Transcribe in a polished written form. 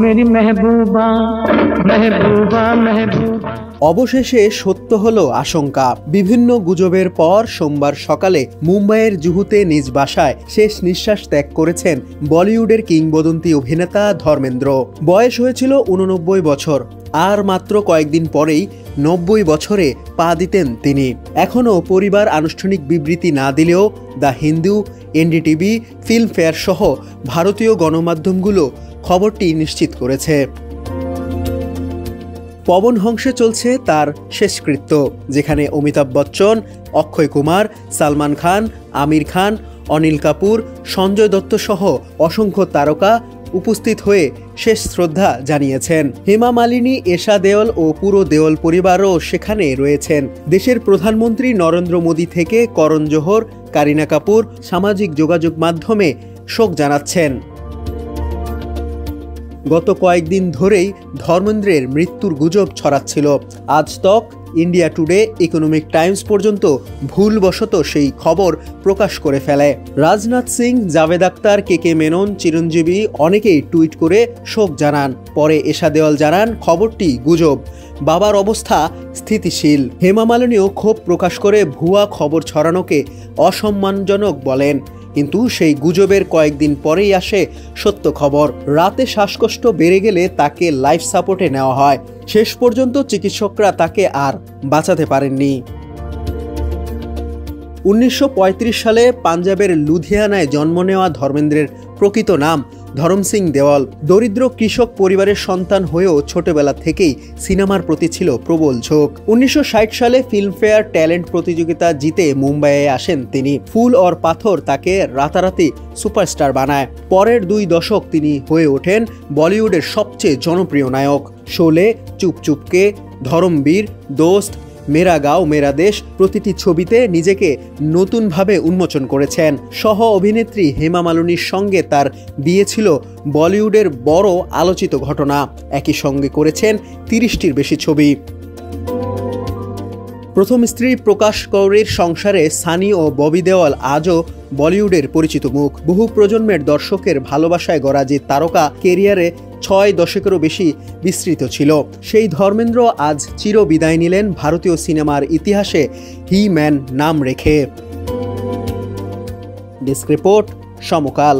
मेरी महबूबा महबूबा महबूबा। অবশেষে সত্য হলো আশঙ্কা। বিভিন্ন গুজবের পর সোমবার সকালে মুম্বাইয়ের জুহুতে নিজ বাসায় শেষ নিঃশ্বাস ত্যাগ করেছেন বলিউডের কিংবদন্তি অভিনেতা ধর্মেন্দ্র। বয়স হয়েছিল 89 বছর। আর মাত্র কয়েকদিন পরেই 90 বছরে পা দিতেন তিনি। এখনও পরিবার আনুষ্ঠানিক বিবৃতি না দিলেও দ্য হিন্দু, এনডিটিভি, ফিল্মফেয়ার সহ ভারতীয় গণমাধ্যমগুলো খবরটি নিশ্চিত করেছে। পবন হংসে চলছে তার শেষকৃত্য, যেখানে অমিতাভ বচ্চন, অক্ষয় কুমার, সালমান খান, আমির খান, অনিল কাপুর, সঞ্জয় দত্ত সহ অসংখ্য তারকা উপস্থিত হয়ে শেষ শ্রদ্ধা জানিয়েছেন। হেমা মালিনী, এশা দেওল ও পুরো দেওল পরিবারও সেখানে রয়েছেন। দেশের প্রধানমন্ত্রী নরেন্দ্র মোদী থেকে করণ জোহর, কারিনা কাপুর সামাজিক যোগাযোগ মাধ্যমে শোক জানাচ্ছেন। গত কয়েকদিন ধরেই ধর্মেন্দ্রের মৃত্যুর গুজব ছড়াচ্ছিল। আজ তক, ইন্ডিয়া টুডে, ইকোনমিক টাইমস পর্যন্ত ভুলবশত সেই খবর প্রকাশ করে ফেলে। রাজনাথ সিং, জাভেদ আখতার, কে মেনন, চিরঞ্জীবী অনেকেই টুইট করে শোক জানান। পরে এশা দেওয়াল জানান খবরটি গুজব, বাবার অবস্থা স্থিতিশীল। হেমা মালিনীও ক্ষোভ প্রকাশ করে ভুয়া খবর ছড়ানোকে অসম্মানজনক বলেন। কিন্তু সেই গুজবের কয়েকদিন পরেই আসে সত্য খবর। রাতে শ্বাসকষ্ট বেড়ে গেলে তাকে লাইফ সাপোর্টে নেওয়া হয়। শেষ পর্যন্ত চিকিৎসকরা তাকে আর বাঁচাতে পারেননি। 1935 সালে পাঞ্জাবের লুধিয়ানায় জন্ম নেওয়া ধর্মেন্দ্রের প্রকৃত নাম ধরম সিং দেওল। দরিদ্র কৃষক পরিবারের সন্তান হয়েও ছোটবেলা থেকেই সিনেমার প্রতি ছিল প্রবল ঝোঁক। 1960 সালে ফিল্মফেয়ার ট্যালেন্ট প্রতিযোগিতা জিতে মুম্বাইয়ে আসেন তিনি। ফুল অর পাথর তাকে রাতারাতি সুপারস্টার বানায়। পরের 2 দশক তিনি হয়ে ওঠেন বলিউডের সবচেয়ে জনপ্রিয় নায়ক। শোলে, চুপ চুপকে, ধরমবীর, দোস্ত, মেরা গাঁও মেরা দেশ প্রতিটি ছবিতে নিজেকে নতুনভাবে উন্মোচন করেছেন। সহ অভিনেত্রী হেমা মালিনীর সঙ্গে তার বিয়ে ছিল বলিউডের বড় আলোচিত ঘটনা। একই সঙ্গে করেছেন 30টির বেশি ছবি। প্রথম স্ত্রী প্রকাশ কৌরের সংসারে সানি ও ববি দেওল আজও বলিউডের পরিচিত মুখ। বহু প্রজন্মের দর্শকের ভালোবাসায় গড়া যে তারকা কেরিয়ারে 6 দশকেরও বেশি বিস্তৃত ছিল, সেই ধর্মেন্দ্র আজ চির বিদায় নিলেন ভারতীয় সিনেমার ইতিহাসে হি ম্যান নাম রেখে। ডেস্ক রিপোর্ট, সমকাল।